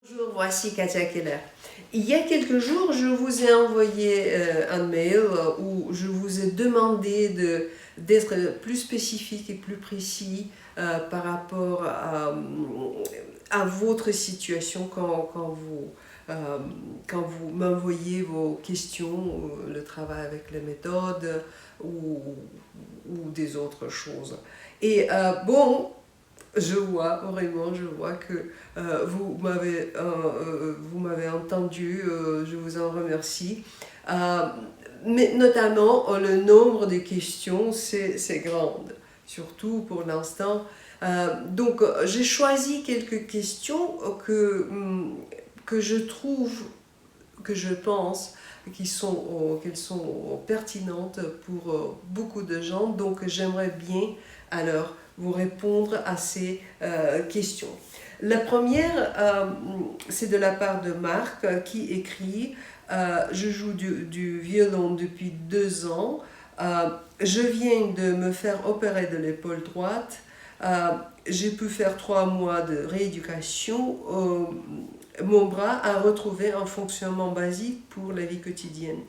Bonjour, voici Katia Keller. Il y a quelques jours, je vous ai envoyé un mail où je vous ai demandé d'être plus spécifique et plus précis par rapport à votre situation euh, quand vous m'envoyez vos questions, le travail avec les méthodes ou des autres choses. Et bon, je vois que vous m'avez entendu, je vous en remercie. Euh, mais notamment, le nombre de questions, c'est grand, surtout pour l'instant. J'ai choisi quelques questions que je trouve, que je pense qu'elles sont pertinentes pour beaucoup de gens. Donc, j'aimerais bien alors vous répondre à ces questions. La première, c'est de la part de Marc qui écrit je joue du violon depuis 2 ans. Je viens de me faire opérer de l'épaule droite. J'ai pu faire 3 mois de rééducation. Mon bras a retrouvé un fonctionnement basique pour la vie quotidienne.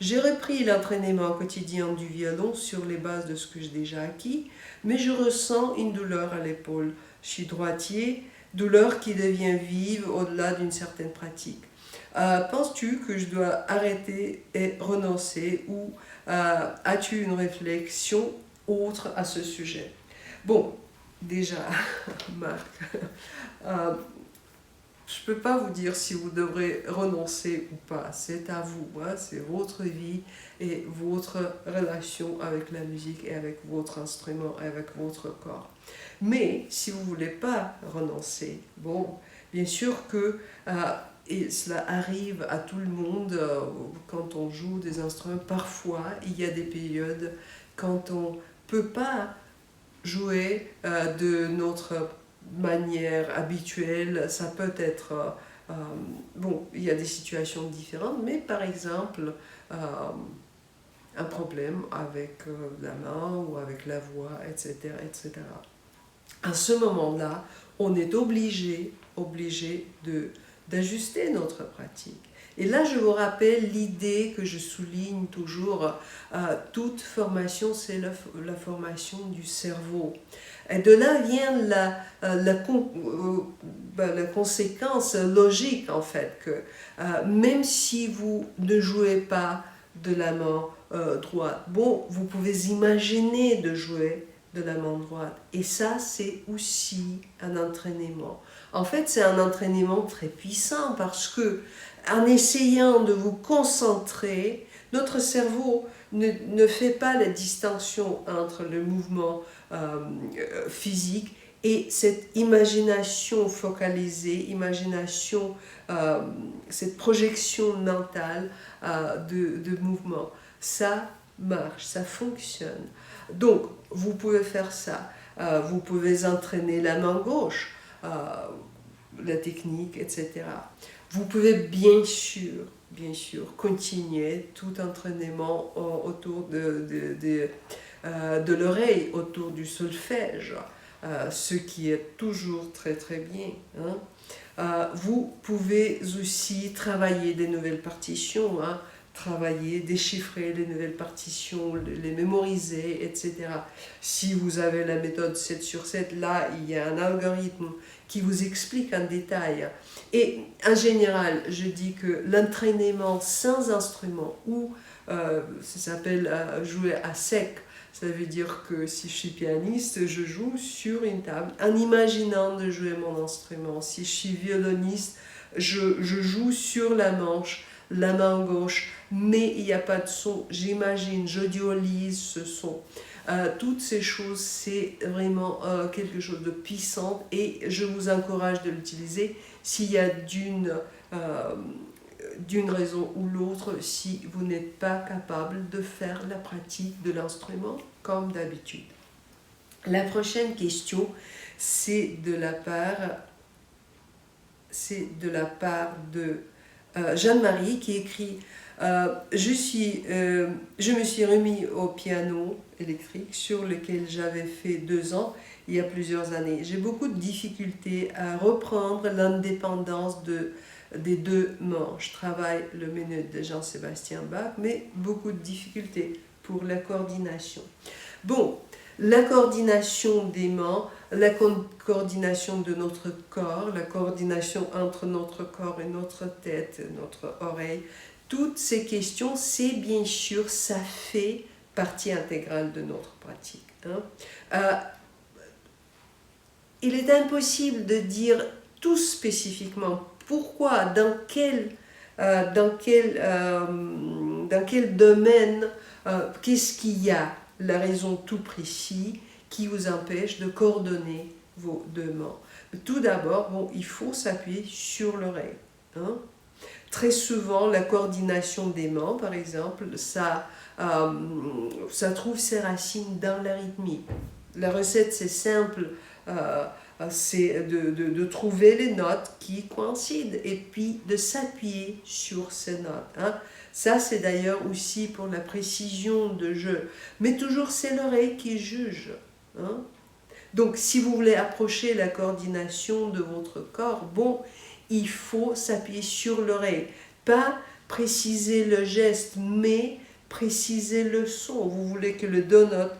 J'ai repris l'entraînement quotidien du violon sur les bases de ce que j'ai déjà acquis, mais je ressens une douleur à l'épaule. Je suis droitier, douleur qui devient vive au-delà d'une certaine pratique. Penses-tu que je dois arrêter et renoncer ou as-tu une réflexion autre à ce sujet? Bon, déjà, Marc, euh, je ne peux pas vous dire si vous devrez renoncer ou pas. C'est à vous, hein? C'est votre vie et votre relation avec la musique et avec votre instrument et avec votre corps. Mais si vous ne voulez pas renoncer, bon, bien sûr que et cela arrive à tout le monde quand on joue des instruments. Parfois, il y a des périodes quand on ne peut pas jouer de notre manière habituelle. Ça peut être bon, il y a des situations différentes, mais par exemple un problème avec la main ou avec la voix, etc., etc. À ce moment-là, on est obligé d'ajuster notre pratique. Et là, je vous rappelle l'idée que je souligne toujours, toute formation, c'est la formation du cerveau. Et de là vient la conséquence logique, en fait, que même si vous ne jouez pas de la main droite, bon, vous pouvez imaginer de jouer de la main droite. Et ça, c'est aussi un entraînement. En fait, c'est un entraînement très puissant parce que en essayant de vous concentrer, notre cerveau ne fait pas la distinction entre le mouvement physique et cette imagination focalisée, cette projection mentale de mouvement. Ça marche, ça fonctionne. Donc, vous pouvez faire ça. Vous pouvez entraîner la main gauche, la technique, etc. Vous pouvez bien sûr, continuer tout entraînement autour de l'oreille, autour du solfège, ce qui est toujours très très bien. Hein. Vous pouvez aussi travailler des nouvelles partitions, hein, travailler, déchiffrer les nouvelles partitions, les mémoriser, etc. Si vous avez la méthode 7/7, là, il y a un algorithme qui vous explique en détail. Et en général, je dis que l'entraînement sans instrument, ou ça s'appelle jouer à sec, ça veut dire que si je suis pianiste, je joue sur une table en imaginant de jouer mon instrument. Si je suis violoniste, je joue sur la manche, la main gauche, mais il n'y a pas de son. J'imagine, j'audiolise ce son. Toutes ces choses, c'est vraiment quelque chose de puissant et je vous encourage de l'utiliser s'il y a d'une raison ou l'autre, si vous n'êtes pas capable de faire la pratique de l'instrument comme d'habitude. La prochaine question, c'est de la part de Jeanne-Marie qui écrit je me suis remis au piano électrique sur lequel j'avais fait 2 ans il y a plusieurs années. J'ai beaucoup de difficultés à reprendre l'indépendance des 2 mains. Je travaille le ménuet de Jean-Sébastien Bach, mais beaucoup de difficultés pour la coordination. Bon, la coordination des mains, la coordination de notre corps, la coordination entre notre corps et notre tête, notre oreille, toutes ces questions, c'est bien sûr, ça fait partie intégrale de notre pratique. Il est impossible de dire tout spécifiquement pourquoi, dans quel domaine, qu'est-ce qu'il y a, la raison tout précise qui vous empêche de coordonner vos 2 mains. Tout d'abord, bon, il faut s'appuyer sur l'oreille. Très souvent, la coordination des mains, par exemple, ça trouve ses racines dans la rythmique. La recette, c'est simple, c'est de trouver les notes qui coïncident et puis de s'appuyer sur ces notes. Ça, c'est d'ailleurs aussi pour la précision de jeu. Mais toujours, c'est l'oreille qui juge. Donc, si vous voulez approcher la coordination de votre corps, bon, il faut s'appuyer sur l'oreille. Pas préciser le geste, mais préciser le son. Vous voulez que les 2 notes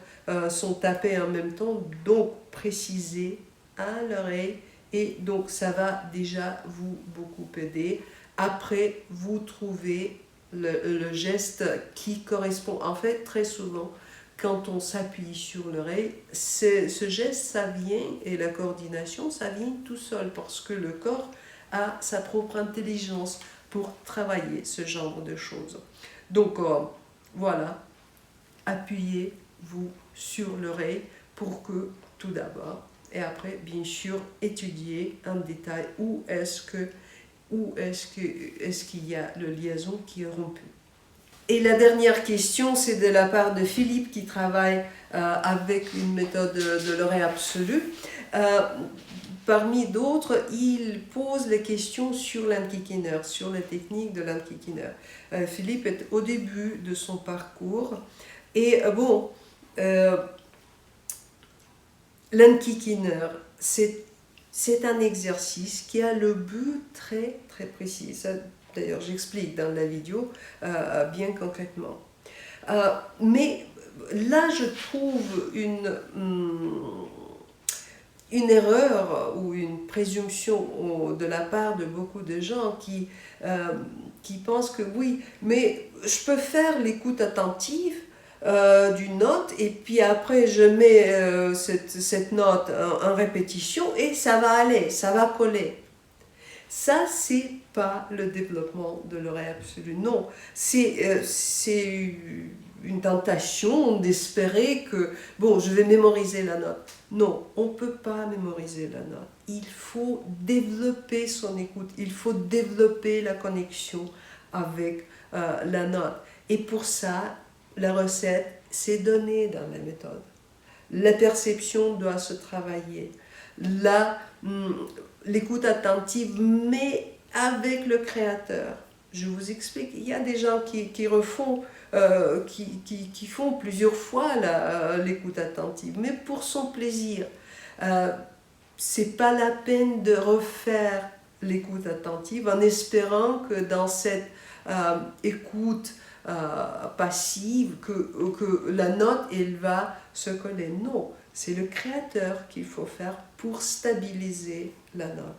sont tapées en même temps, donc préciser à l'oreille. Et donc, ça va déjà vous beaucoup aider. Après, vous trouvez le geste qui correspond. En fait, très souvent, quand on s'appuie sur l'oreille, ce geste, ça vient, et la coordination, ça vient tout seul, parce que le corps a sa propre intelligence pour travailler ce genre de choses. Donc, voilà, appuyez-vous sur l'oreille pour que, tout d'abord, et après, bien sûr, étudier en détail où est-ce qu'il y a le liaison qui est rompu. Et la dernière question, c'est de la part de Philippe qui travaille avec une méthode de l'oreille absolue. Parmi d'autres, il pose les questions sur l'Ankikiner, sur la technique de l'Ankikiner. Philippe est au début de son parcours et l'Ankikiner, c'est un exercice qui a le but très très précis. Ça, d'ailleurs, j'explique dans la vidéo bien concrètement. Mais là, je trouve une erreur ou une présomption de la part de beaucoup de gens qui pensent que oui, mais je peux faire l'écoute attentive d'une note et puis après je mets cette note en répétition et ça va aller, ça va coller. Ça, c'est pas le développement de l'oreille absolue. Non, c'est une tentation d'espérer que, bon, je vais mémoriser la note. Non, on ne peut pas mémoriser la note. Il faut développer son écoute, il faut développer la connexion avec la note. Et pour ça, la recette, c'est donné dans la méthode. La perception doit se travailler. L'écoute attentive, mais avec le créateur. Je vous explique, il y a des gens qui refont, qui font plusieurs fois l'écoute attentive, mais pour son plaisir. C'est pas la peine de refaire l'écoute attentive en espérant que dans cette écoute passive, que la note, elle va se coller. Non, c'est le créateur qu'il faut faire pour stabiliser la note.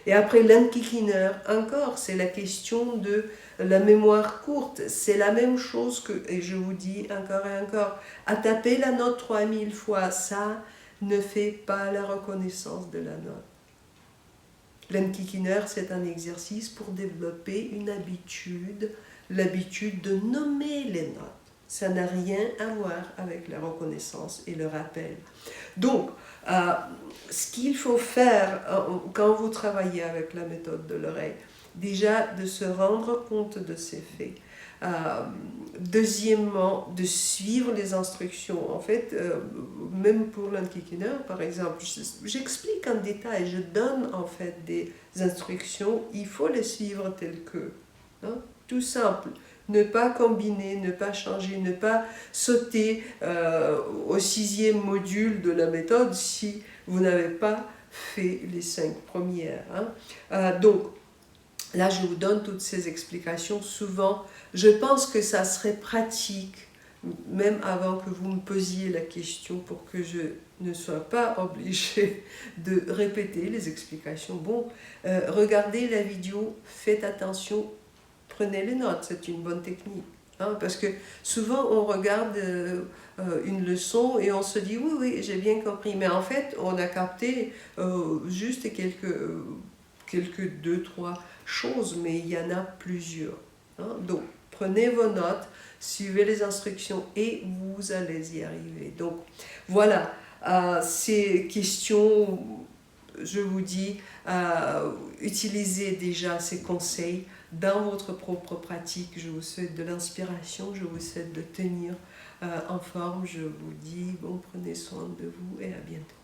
Et après l'Ankikiner, encore, c'est la question de la mémoire courte. C'est la même chose que, et je vous dis encore et encore, à taper la note 3000 fois, ça ne fait pas la reconnaissance de la note. L'Ankikiner, c'est un exercice pour développer une habitude, l'habitude de nommer les notes. Ça n'a rien à voir avec la reconnaissance et le rappel. Donc, ce qu'il faut faire quand vous travaillez avec la méthode de l'oreille, déjà de se rendre compte de ces faits. Deuxièmement, de suivre les instructions. En fait, même pour l'antiquinaire, par exemple, j'explique en détail, je donne en fait des instructions, il faut les suivre telles que. Hein, tout simple. Ne pas combiner, ne pas changer, ne pas sauter au 6e module de la méthode si vous n'avez pas fait les 5 premières. Hein. Donc, là, je vous donne toutes ces explications. Souvent, je pense que ça serait pratique, même avant que vous me posiez la question, pour que je ne sois pas obligée de répéter les explications. Bon, regardez la vidéo, faites attention, prenez les notes, c'est une bonne technique. Hein, parce que souvent, on regarde une leçon et on se dit, oui, oui, j'ai bien compris. Mais en fait, on a capté juste quelques 2, 3 choses, mais il y en a plusieurs. Hein. Donc, prenez vos notes, suivez les instructions et vous allez y arriver. Donc, voilà, ces questions, je vous dis, utilisez déjà ces conseils dans votre propre pratique. Je vous souhaite de l'inspiration, je vous souhaite de tenir en forme. Je vous dis, bon, prenez soin de vous et à bientôt.